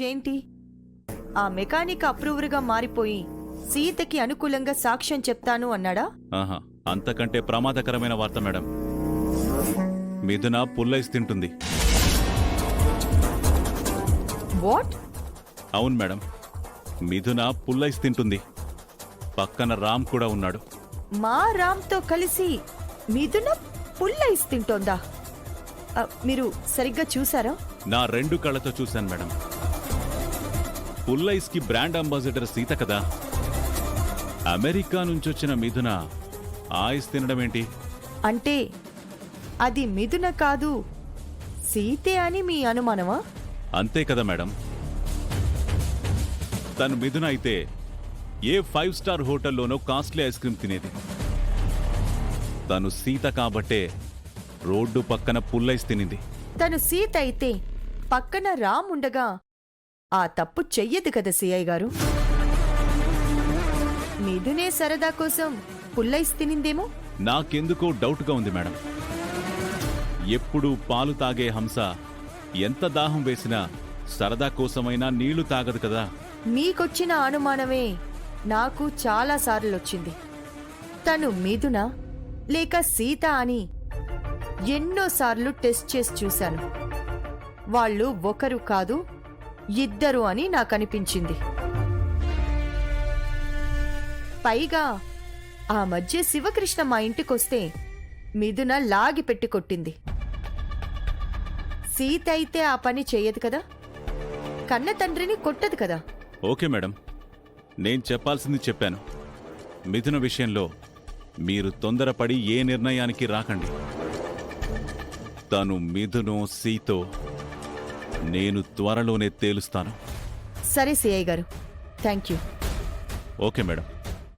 ఏంటి? ఆ మెకానిక్ అప్రూవర్గా మారిపోయి సీతకి అనుకూలంగా సాక్ష్యం చెప్తాను అన్నాడా? ఆహా, అంతకంటే ప్రమాదకరమైన వార్త మేడం. మిథున పుల్లైస్ తింటుంది. వాట్? అవును మేడం, మిథున పుల్లైస్ తింటుంది. పక్కన రామ్ కూడా ఉన్నాడు. మా రామ్తో కలిసి మిథున పుల్లైస్ తింటోందా? మీరు సరిగ్గా చూసారా? నా 2 కళ్ళతో చూశాను మేడం. పుల్లైస్ కి బ్రాండ్ అంబాసిడర్ సీత కదా. అమెరికా నుంచొచ్చిన మిథున ఐస్ తినడం ఏంటి? అంటే అది మిథున కాదు, సీతే అని మీ అనుమానమా? అంతే కదా మేడం. తను మిథున అయితే ఏ 5 స్టార్ హోటల్లోనో కాస్ట్లీ ఐస్ క్రీమ్ తినేది. తను సీత కాబట్టే రోడ్డు పక్కన పుల్లైస్ తినింది. తను సీత అయితే పక్కన రామ్ ఉండగా ఆ తప్పు చెయ్యదు కదా సిఐ గారు. మిథునే సరదా కోసం పుల్లైస్ తినిందేమో. నాకెందుకో డౌట్గా ఉంది మేడం. ఎప్పుడూ పాలు తాగే హంస ఎంత దాహం వేసినా సరదా కోసమైనా నీళ్లు తాగదు కదా. మీకొచ్చిన అనుమానమే నాకు చాలాసార్లొచ్చింది. తను మిథున లేక సీత అని ఎన్నోసార్లు టెస్ట్ చేసి చూశాను. వాళ్ళు ఒకరు కాదు, ఇద్దరు అని నాకనిపించింది. పైగా ఆ మధ్య శివకృష్ణ మా ఇంటికొస్తే మిథున లాగి పెట్టి కొట్టింది. సీత అయితే ఆ పని చెయ్యదు కదా, కన్న తండ్రిని కొట్టదు కదా. ఓకే మేడం, నేను చెప్పాల్సింది చెప్పాను. మిథున విషయంలో మీరు తొందరపడి ఏ నిర్ణయానికి రాకండి. తను మిథునో సీతో నేను త్వరలోనే తేలుస్తాను. సరే సిఐ గారు, థ్యాంక్ యూ. Okay madam.